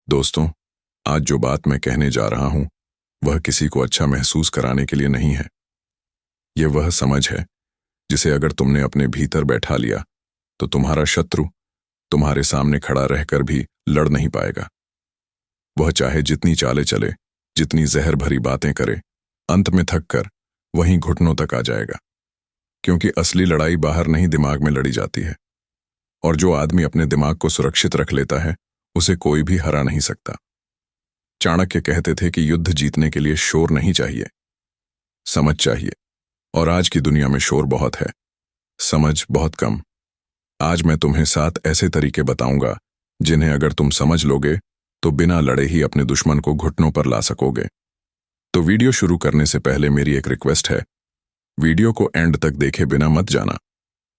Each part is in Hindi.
दोस्तों, आज जो बात मैं कहने जा रहा हूं वह किसी को अच्छा महसूस कराने के लिए नहीं है। यह वह समझ है जिसे अगर तुमने अपने भीतर बैठा लिया तो तुम्हारा शत्रु तुम्हारे सामने खड़ा रहकर भी लड़ नहीं पाएगा। वह चाहे जितनी चालें चले, जितनी जहर भरी बातें करे, अंत में थक कर वहीं घुटनों तक आ जाएगा। क्योंकि असली लड़ाई बाहर नहीं, दिमाग में लड़ी जाती है। और जो आदमी अपने दिमाग को सुरक्षित रख लेता है उसे कोई भी हरा नहीं सकता। चाणक्य कहते थे कि युद्ध जीतने के लिए शोर नहीं चाहिए, समझ चाहिए। और आज की दुनिया में शोर बहुत है, समझ बहुत कम। आज मैं तुम्हें 7 ऐसे तरीके बताऊंगा जिन्हें अगर तुम समझ लोगे तो बिना लड़े ही अपने दुश्मन को घुटनों पर ला सकोगे। तो वीडियो शुरू करने से पहले मेरी एक रिक्वेस्ट है, वीडियो को एंड तक देखे बिना मत जाना।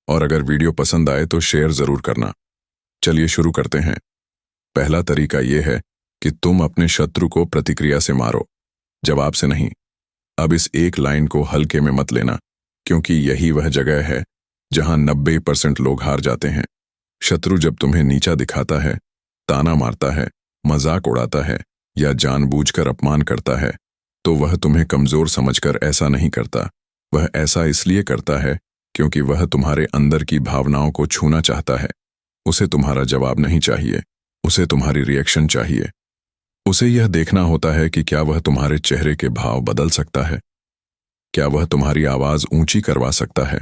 और अगर वीडियो पसंद आए तो शेयर जरूर करना। चलिए शुरू करते हैं। पहला तरीका यह है कि तुम अपने शत्रु को प्रतिक्रिया से मारो, जवाब से नहीं। अब इस एक लाइन को हल्के में मत लेना, क्योंकि यही वह जगह है जहां 90% लोग हार जाते हैं। शत्रु जब तुम्हें नीचा दिखाता है, ताना मारता है, मजाक उड़ाता है या जानबूझकर अपमान करता है, तो वह तुम्हें कमजोर समझकर ऐसा नहीं करता। वह ऐसा इसलिए करता है क्योंकि वह तुम्हारे अंदर की भावनाओं को छूना चाहता है। उसे तुम्हारा जवाब नहीं चाहिए, उसे तुम्हारी रिएक्शन चाहिए। उसे यह देखना होता है कि क्या वह तुम्हारे चेहरे के भाव बदल सकता है, क्या वह तुम्हारी आवाज ऊंची करवा सकता है,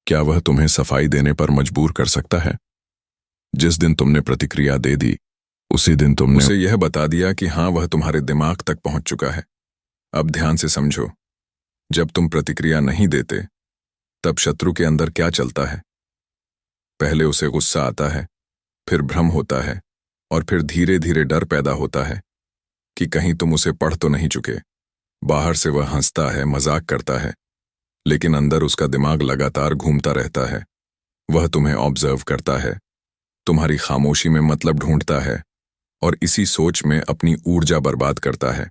क्या वह तुम्हें सफाई देने पर मजबूर कर सकता है। जिस दिन तुमने प्रतिक्रिया दे दी, उसी दिन तुमने उसे यह बता दिया कि हाँ, वह तुम्हारे दिमाग तक पहुंच चुका है। अब ध्यान से समझो, जब तुम प्रतिक्रिया नहीं देते तब शत्रु के अंदर क्या चलता है। पहले उसे गुस्सा आता है, फिर भ्रम होता है, और फिर धीरे धीरे डर पैदा होता है कि कहीं तुम उसे पढ़ तो नहीं चुके। बाहर से वह हंसता है, मजाक करता है, लेकिन अंदर उसका दिमाग लगातार घूमता रहता है। वह तुम्हें ऑब्जर्व करता है, तुम्हारी खामोशी में मतलब ढूंढता है, और इसी सोच में अपनी ऊर्जा बर्बाद करता है।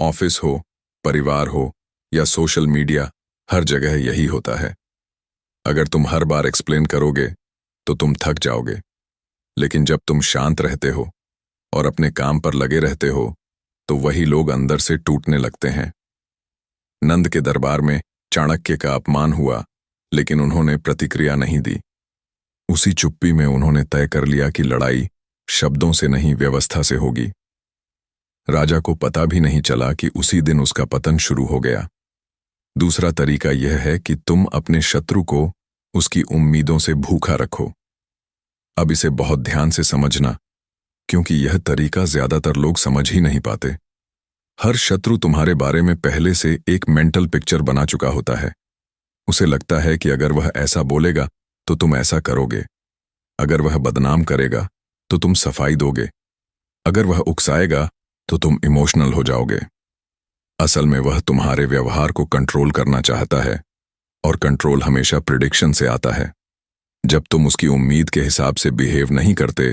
ऑफिस हो, परिवार हो या सोशल मीडिया, हर जगह यही होता है। अगर तुम हर बार एक्सप्लेन करोगे तो तुम थक जाओगे, लेकिन जब तुम शांत रहते हो और अपने काम पर लगे रहते हो तो वही लोग अंदर से टूटने लगते हैं। नंद के दरबार में चाणक्य का अपमान हुआ, लेकिन उन्होंने प्रतिक्रिया नहीं दी। उसी चुप्पी में उन्होंने तय कर लिया कि लड़ाई शब्दों से नहीं, व्यवस्था से होगी। राजा को पता भी नहीं चला कि उसी दिन उसका पतन शुरू हो गया। दूसरा तरीका यह है कि तुम अपने शत्रु को उसकी उम्मीदों से भूखा रखो। अब इसे बहुत ध्यान से समझना, क्योंकि यह तरीका ज्यादातर लोग समझ ही नहीं पाते। हर शत्रु तुम्हारे बारे में पहले से एक मेंटल पिक्चर बना चुका होता है। उसे लगता है कि अगर वह ऐसा बोलेगा तो तुम ऐसा करोगे, अगर वह बदनाम करेगा तो तुम सफाई दोगे, अगर वह उकसाएगा तो तुम इमोशनल हो जाओगे। असल में वह तुम्हारे व्यवहार को कंट्रोल करना चाहता है, और कंट्रोल हमेशा प्रिडिक्शन से आता है। जब तुम उसकी उम्मीद के हिसाब से बिहेव नहीं करते,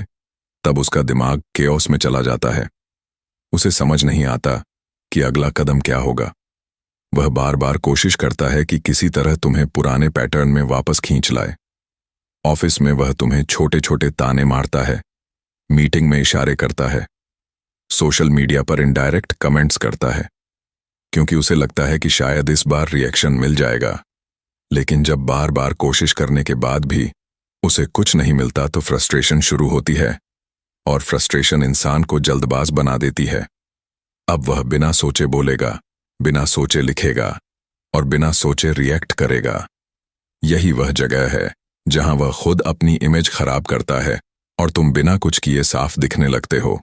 तब उसका दिमाग केओस में चला जाता है। उसे समझ नहीं आता कि अगला कदम क्या होगा। वह बार बार कोशिश करता है कि किसी तरह तुम्हें पुराने पैटर्न में वापस खींच लाए। ऑफिस में वह तुम्हें छोटे छोटे ताने मारता है, मीटिंग में इशारे करता है, सोशल मीडिया पर इनडायरेक्ट कमेंट्स करता है, क्योंकि उसे लगता है कि शायद इस बार रिएक्शन मिल जाएगा। लेकिन जब बार बार कोशिश करने के बाद भी उसे कुछ नहीं मिलता तो फ्रस्ट्रेशन शुरू होती है, और फ्रस्ट्रेशन इंसान को जल्दबाज बना देती है। अब वह बिना सोचे बोलेगा, बिना सोचे लिखेगा और बिना सोचे रिएक्ट करेगा। यही वह जगह है जहां वह खुद अपनी इमेज खराब करता है और तुम बिना कुछ किए साफ दिखने लगते हो।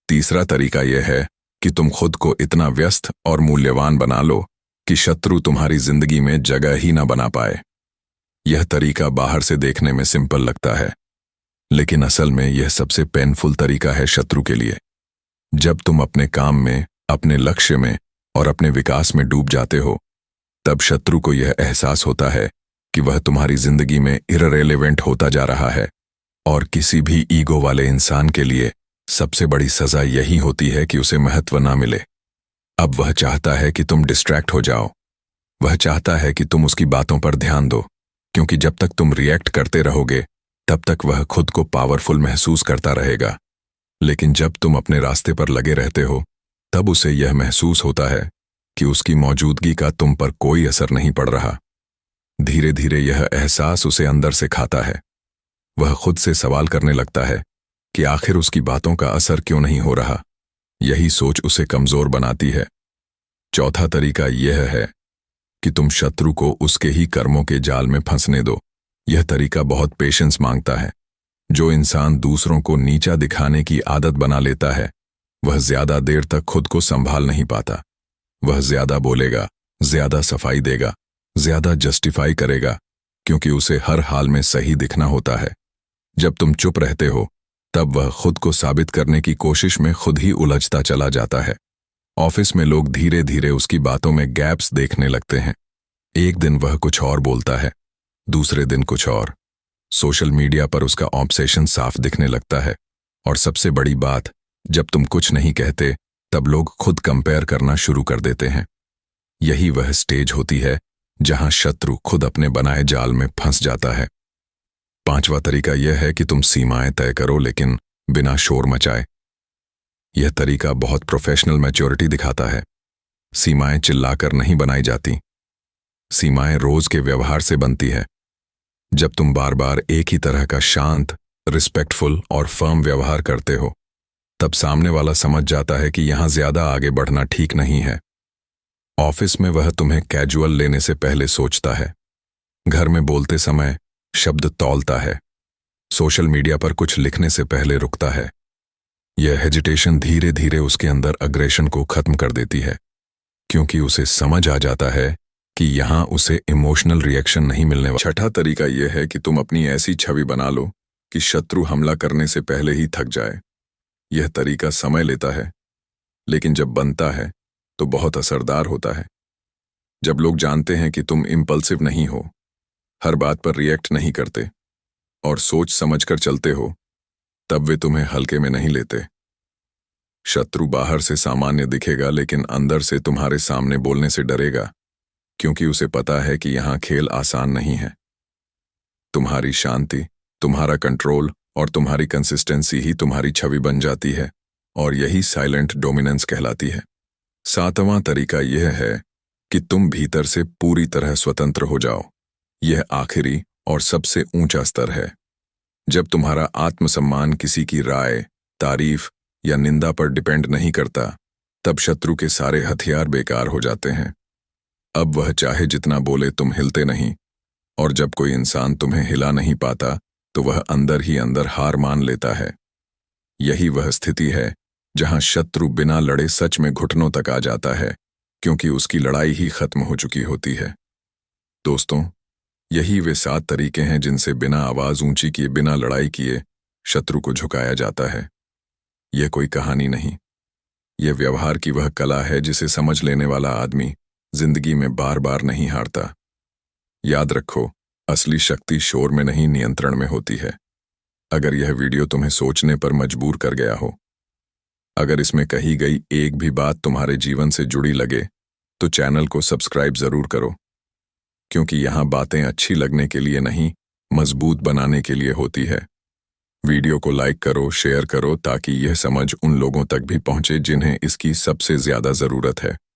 तीसरा तरीका यह है कि तुम खुद को इतना व्यस्त और मूल्यवान बना लो कि शत्रु तुम्हारी जिंदगी में जगह ही ना बना पाए। यह तरीका बाहर से देखने में सिंपल लगता है, लेकिन असल में यह सबसे पेनफुल तरीका है शत्रु के लिए। जब तुम अपने काम में, अपने लक्ष्य में और अपने विकास में डूब जाते हो, तब शत्रु को यह एहसास होता है कि वह तुम्हारी जिंदगी में इररिलेवेंट होता जा रहा है। और किसी भी ईगो वाले इंसान के लिए सबसे बड़ी सजा यही होती है कि उसे महत्व ना मिले। अब वह चाहता है कि तुम डिस्ट्रैक्ट हो जाओ। वह चाहता है कि तुम उसकी बातों पर ध्यान दो, क्योंकि जब तक तुम रिएक्ट करते रहोगे तब तक वह खुद को पावरफुल महसूस करता रहेगा। लेकिन जब तुम अपने रास्ते पर लगे रहते हो, तब उसे यह महसूस होता है कि उसकी मौजूदगी का तुम पर कोई असर नहीं पड़ रहा। धीरे धीरे यह एहसास उसे अंदर से खाता है। वह खुद से सवाल करने लगता है कि आखिर उसकी बातों का असर क्यों नहीं हो रहा। यही सोच उसे कमजोर बनाती है। चौथा तरीका यह है कि तुम शत्रु को उसके ही कर्मों के जाल में फंसने दो। यह तरीका बहुत पेशेंस मांगता है। जो इंसान दूसरों को नीचा दिखाने की आदत बना लेता है, वह ज्यादा देर तक खुद को संभाल नहीं पाता। वह ज्यादा बोलेगा, ज्यादा सफाई देगा, ज्यादा जस्टिफाई करेगा, क्योंकि उसे हर हाल में सही दिखना होता है। जब तुम चुप रहते हो, तब वह खुद को साबित करने की कोशिश में खुद ही उलझता चला जाता है। ऑफिस में लोग धीरे धीरे उसकी बातों में गैप्स देखने लगते हैं। एक दिन वह कुछ और बोलता है, दूसरे दिन कुछ और। सोशल मीडिया पर उसका ऑब्सेशन साफ दिखने लगता है। और सबसे बड़ी बात, जब तुम कुछ नहीं कहते, तब लोग खुद कंपेयर करना शुरू कर देते हैं। यही वह स्टेज होती है जहां शत्रु खुद अपने बनाए जाल में फंस जाता है। पांचवा तरीका यह है कि तुम सीमाएं तय करो, लेकिन बिना शोर मचाए। यह तरीका बहुत प्रोफेशनल मैच्योरिटी दिखाता है। सीमाएं चिल्लाकर नहीं बनाई जाती। सीमाएं रोज के व्यवहार से बनती है। जब तुम बार बार एक ही तरह का शांत, रिस्पेक्टफुल और फर्म व्यवहार करते हो, तब सामने वाला समझ जाता है कि यहां ज्यादा आगे बढ़ना ठीक नहीं है। ऑफिस में वह तुम्हें कैजुअल लेने से पहले सोचता है। घर में बोलते समय शब्द तौलता है। सोशल मीडिया पर कुछ लिखने से पहले रुकता है। यह हेजिटेशन धीरे धीरे उसके अंदर अग्रेशन को खत्म कर देती है, क्योंकि उसे समझ आ जाता है कि यहां उसे इमोशनल रिएक्शन नहीं मिलने वाला। छठा तरीका यह है कि तुम अपनी ऐसी छवि बना लो कि शत्रु हमला करने से पहले ही थक जाए। यह तरीका समय लेता है, लेकिन जब बनता है तो बहुत असरदार होता है। जब लोग जानते हैं कि तुम इम्पल्सिव नहीं हो, हर बात पर रिएक्ट नहीं करते और सोच समझकर चलते हो, तब वे तुम्हें हल्के में नहीं लेते। शत्रु बाहर से सामान्य दिखेगा, लेकिन अंदर से तुम्हारे सामने बोलने से डरेगा, क्योंकि उसे पता है कि यहां खेल आसान नहीं है। तुम्हारी शांति, तुम्हारा कंट्रोल और तुम्हारी कंसिस्टेंसी ही तुम्हारी छवि बन जाती है, और यही साइलेंट डोमिनेंस कहलाती है। सातवां तरीका यह है कि तुम भीतर से पूरी तरह स्वतंत्र हो जाओ। यह आखिरी और सबसे ऊंचा स्तर है। जब तुम्हारा आत्मसम्मान किसी की राय, तारीफ या निंदा पर डिपेंड नहीं करता, तब शत्रु के सारे हथियार बेकार हो जाते हैं। अब वह चाहे जितना बोले, तुम हिलते नहीं, और जब कोई इंसान तुम्हें हिला नहीं पाता, तो वह अंदर ही अंदर हार मान लेता है। यही वह स्थिति है जहां शत्रु बिना लड़े सच में घुटनों तक आ जाता है, क्योंकि उसकी लड़ाई ही खत्म हो चुकी होती है। दोस्तों, यही वे 7 तरीके हैं जिनसे बिना आवाज ऊंची किए, बिना लड़ाई किए शत्रु को झुकाया जाता है। यह कोई कहानी नहीं, यह व्यवहार की वह कला है जिसे समझ लेने वाला आदमी जिंदगी में बार बार नहीं हारता। याद रखो, असली शक्ति शोर में नहीं, नियंत्रण में होती है। अगर यह वीडियो तुम्हें सोचने पर मजबूर कर गया हो, अगर इसमें कही गई एक भी बात तुम्हारे जीवन से जुड़ी लगे, तो चैनल को सब्सक्राइब जरूर करो, क्योंकि यहां बातें अच्छी लगने के लिए नहीं, मजबूत बनाने के लिए होती है। वीडियो को लाइक करो, शेयर करो, ताकि यह समझ उन लोगों तक भी पहुंचे जिन्हें इसकी सबसे ज्यादा जरूरत है।